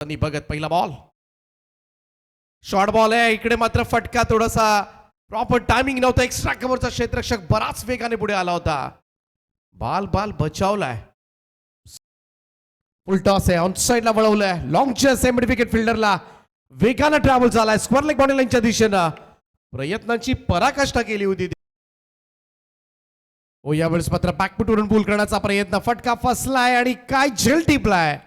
आणि बघत पहिला बॉल शॉर्ट बॉल आहे इकडे मात्र फटका थोडासा प्रॉपर टायमिंग नव्हता एक्स्ट्रा कव्हरचा क्षेत्ररक्षक बराच वेगाने पुढे आला होता बाल बचावलाय फुल टॉस आहे ऑन साइडला वळवलाय लॉंग चेस आहे मिड विकेट फिल्डरला वेगाने ट्रॅव्हल झालाय स्क्वेअर लेग बॉडी लाईनच्या दिशेनं प्रयत्नांची पराकाष्ठा केली होती ओ यावेळेस मात्र बॅकफुटवरून पूल करण्याचा प्रयत्न फटका फसलाय आणि काय झेल टिपलाय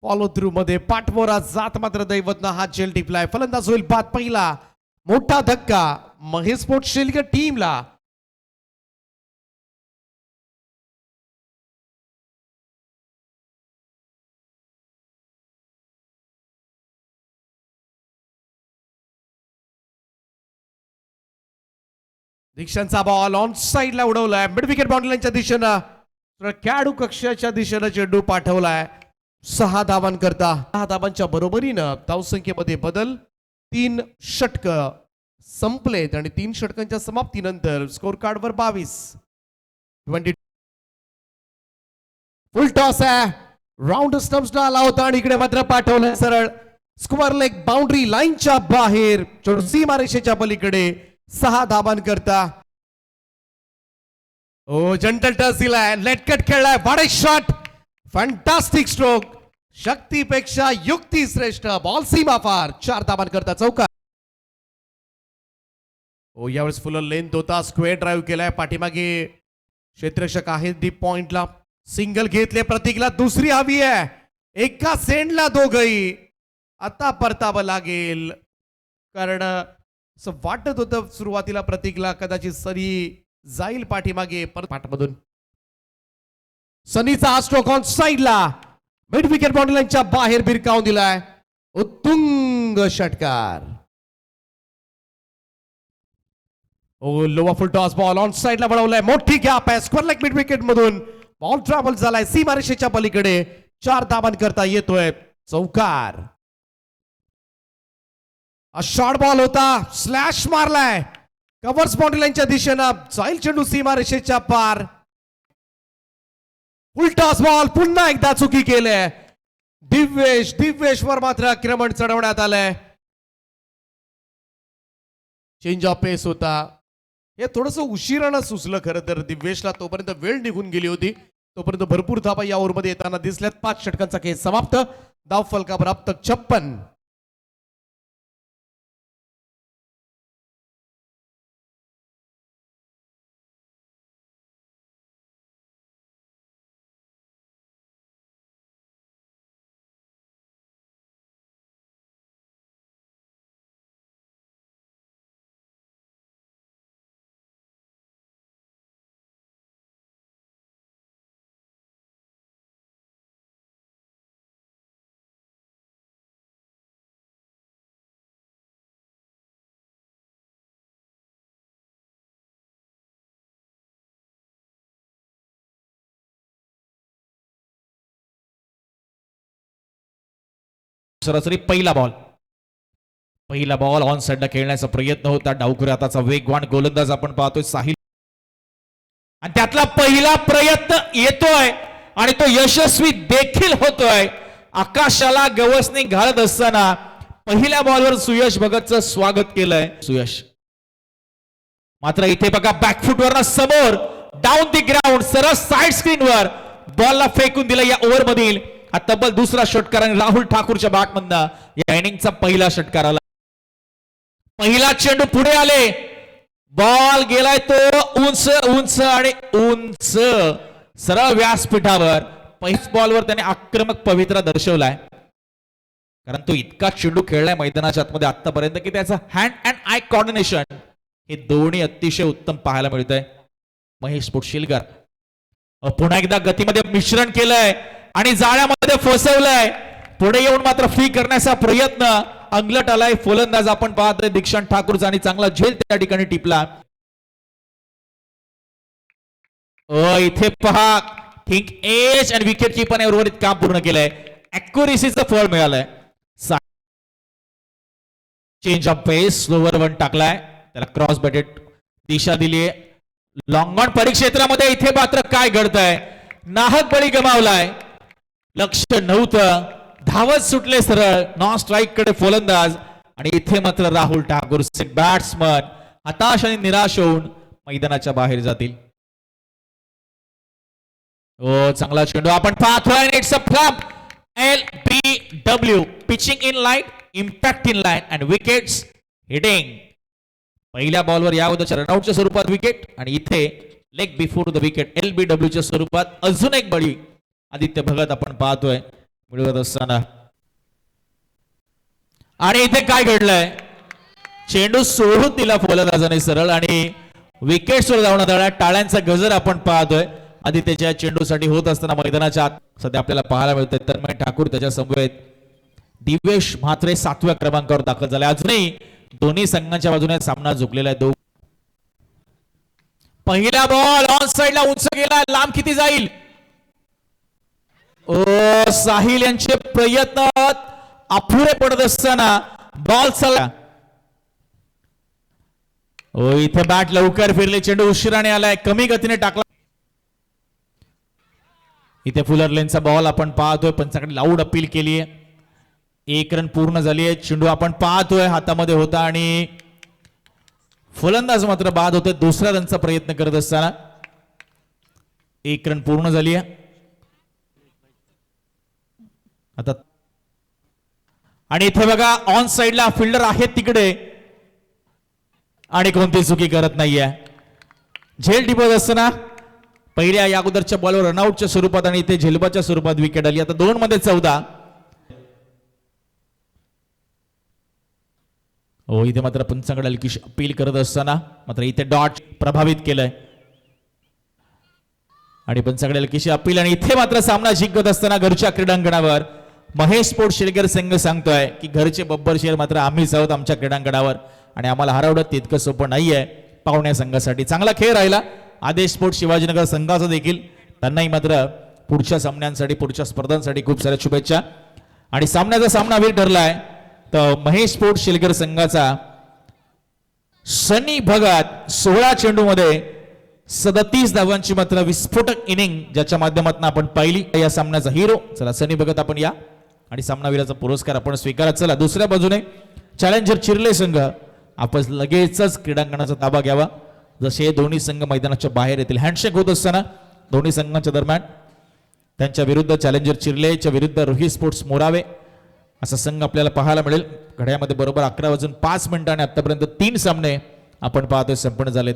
फॉलो थ्रू मध्ये पाठमोरा जात मात्र दैवतनं हा झेल टिपलाय फलंदाज होईल बाद पहिला मोठा धक्का महेश स्पोर्ट्स शिलगर टीमला दीक्षांचा बॉल ऑन साइडला उडवलाय मिड विकेट बाउंड्री लाईनच्या दिशेनं खेळाडू कक्षाच्या दिशेनं चेंडू पाठवलाय 6 धावांकरता 6 धावांच्या बरोबरीनं धावसंख्येमध्ये बदल 3 षटक संपलेत आणि 3 षटकांच्या समाप्तीनंतर स्कोर कार्डवर 22 फुल टॉस आहे राऊंड स्टंप्सला आला होता आणि इकडे मात्र पाठवलं सरळ स्क्वेअर लेग बाउंड्री लाईनच्या बाहेर सीमारेषेच्या पलीकडे 6 धावांकरता ओ जंटल टच दिलाय लेटकट खेळलाय बॉडी शॉट फॅन्टास्टिक स्ट्रोक शक्तीपेक्षा युक्ती श्रेष्ठ बॉल सीमा पार 4 धावांकरता चौकार ओ यावेळेस फुल लेंथ होता स्क्वेअर ड्राईव्ह केलाय पाठीमागे क्षेत्ररक्षक आहेत डीप पॉइंटला सिंगल घेतले प्रतीकला दुसरी हवी आहे एका सेंडला दोघही आता परतावं लागेल कारण असं वाटत होतं सुरुवातीला प्रतीकला कदाचित सरी जाईल पाठीमागे परत पाठमधून सनीचा स्ट्रोक ऑन साइडला मिड विकेट बाउंड्री लाईनच्या बाहेर भिरकावून दिलाय उत्तुंग षटकार ओ लोवा फुल टॉस बॉल ऑन साइडला वळवलाय मोठी गॅप आहे स्क्वेअर लेग मिड विकेट मधून बॉल ट्रॅव्हल झालाय सीमारेषेच्या पलीकडे 4 धावांकरता येतोय चौकार शॉर्ट बॉल होता स्लॅश मारलाय कव्हर्स बाउंड्री लाईनच्या दिशेनं जाईल चेंडू सीमारेषेच्या पार फुल टॉस बॉल पुन्हा एकदा चुकी केले दिव्येश वर मात्र आक्रमण चढवण्यात आलंय चेंज ऑफ पेस होता हे थोडस उशिरानं सुचलं खरं तर दिव्येशला तोपर्यंत वेळ निघून गेली होती तोपर्यंत भरपूर धावा या ओव्हरमध्ये येताना दिसल्यात 5 षटकांचा खेळ समाप्त धाव फलकावर अब तक 56 सरासरी पहिला बॉल ऑन साइडला खेळण्याचा प्रयत्न होता डावखुऱ्या हाताचा वेगवान गोलंदाज आपण पाहतोय साहिल आणि त्यातला पहिला प्रयत्न येतोय आणि तो यशस्वी देखील होतोय आकाशाला गवसणी घालत असताना पहिल्या बॉलवर सुयश भगतचं स्वागत केलंय सुयश मात्र इथे बघा बॅकफुटवर समोर डाऊन दी ग्राउंड सरळ साइड स्क्रीनवर बॉलला फेकून दिला या ओव्हर मधील हा तब्बल दुसरा षटकार आणि राहुल ठाकूरच्या बॅटमधनं या इनिंगचा पहिला षटकार आला पहिला चेंडू पुढे आले बॉल गेलाय तो उंच आणि उंच सरळ व्यासपीठावर पहिल्याच बॉलवर त्याने आक्रमक पवित्रा दर्शवलाय कारण तो इतका चेंडू खेळलाय मैदानाच्या आतमध्ये आतापर्यंत की त्याचा हँड अँड आय कॉर्डिनेशन हे दोन्ही अतिशय उत्तम पाहायला मिळतंय महेश पोटशिलकर पुन्हा एकदा गतीमध्ये मिश्रण केलंय आणि जाळ्यामध्ये फसवलंय पुढे येऊन मात्र फ्री करण्याचा प्रयत्न अंगलट आलाय फलंदाज आपण पाहतोय दीक्षांत ठाकूरचा आणि चांगला झेल त्या ठिकाणी टिपला इथे पहा थिंक एज आणि विकेट कीपरने उर्वरित काम पूर्ण केलंय अॅक्युरेसीचं फळ मिळालंय change of pace slower one टाकलाय त्याला क्रॉस बॅटेड दिशा दिलीये लॉंग ऑन परिक्षेत्रामध्ये इथे मात्र काय घडतंय नाहक बळी गमावलाय लक्ष नव्हतं धावत सुटले सरळ नॉन स्ट्राईक कडे फलंदाज आणि इथे मात्र राहुल ठाकूर बॅट्समन हताश आणि निराश होऊन मैदानाच्या बाहेर जातील. हो चांगला चेंडू आपण पाहतोय. It's a flop. LBW pitching in line, impact in line and wickets hitting. पहिल्या बॉलवर या अगोदरच्या रनआउटच्या स्वरूपात विकेट आणि इथे leg before the wicket LBW च्या स्वरूपात अजून एक बळी आदित्य भगत आपण पाहतोय मिळवत असताना. आणि इथे काय घडलंय, चेंडू सोडून दिला फलंदाजाने सरळ आणि विकेट्सवर जाऊन आदळला. टाळ्यांचा गजर आपण पाहतोय आदित्यच्या चेंडूसाठी होत असताना मैदानाच्या आत सध्या आपल्याला पाहायला मिळतंय. तन्मय ठाकूर त्याच्या समवेत दिवेश म्हात्रे 7व्या क्रमांकावर दाखल झाले. अजूनही दोन्ही संघांच्या बाजूने सामना झुकलेला आहे. पहिला बॉल ऑन साइडला उंच गेला, लांब किती जाईल. ओ साहिल यांचे प्रयत्न अपुरे पडत असताना बॉल चालला. ओ इथे बॅट लवकर फिरले, चेंडू उशिराने आलाय, कमी गतीने टाकला. इथे फुलर लेनचा बॉल आपण पाहतोय, पंचाकडे लाऊड अपील केली आहे. 1 रन पूर्ण झाली आहे. चेंडू आपण पाहतोय हातामध्ये होता आणि फलंदाज मात्र बाद होते. दुसऱ्या रनचा प्रयत्न करत असताना 1 रन पूर्ण झाली आहे आता. आणि इथे बघा ऑन साइडला फिल्डर आहेत तिकडे आणि कोणती चुकी करत नाहीये. झेल टिपत असताना पहिल्या या अगोदरच्या बॉलवर रनआउटच्या स्वरूपात आणि इथे झेलबाच्या स्वरूपात विकेट आली. आता 2 मध्ये 14. हो इथे मात्र पंचांकडे हलकी अपील करत असताना मात्र इथे डॉट प्रभावित केलंय आणि पंचांकडे हलकीशी अपील. आणि इथे मात्र सामना जिंकत असताना घरच्या क्रीडांगणावर महेश स्पोर्ट्स शेलकर संघ सांगतोय की घरचे बब्बर शेर मात्र आम्हीच आहोत आमच्या क्रीडांगणावर आणि आम्हाला हरवणं तितकं सोपं नाहीये पाहुण्या संघासाठी. चांगला खेळ राहिला आदेश स्पोर्ट्स शिवाजीनगर संघाचा देखील. त्यांनाही मात्र पुढच्या सामन्यांसाठी पुढच्या स्पर्धांसाठी खूप साऱ्या शुभेच्छा. आणि सामन्याचा सामनावीर ठरलाय तर महेश स्पोर्ट्स शेलकर संघाचा सनी भगत 16 चेंडूमध्ये 37 धावांची मात्र विस्फोटक इनिंग ज्याच्या माध्यमातून आपण पाहिली. या सामन्याचा हिरो चला सनी भगत आपण या आणि सामनावीराचा पुरस्कार आपण स्वीकारत. चला दुसऱ्या बाजूने चॅलेंजर चिर्ले संघ आपण लगेचच क्रीडांगणाचा ताबा घ्यावा. जसे दोन्ही संघ मैदानाच्या बाहेर येतील. हँडशेक होत असताना दोन्ही संघांच्या दरम्यान त्यांच्या विरुद्ध चॅलेंजर चिर्लेच्या विरुद्ध रोहित स्पोर्ट्स मोरावे असा संघ आपल्याला पाहायला मिळेल. घड्यामध्ये बरोबर 11 वाजून 5 मिनिटांनी आतापर्यंत 3 सामने आपण पाहतोय संपन्न झालेत.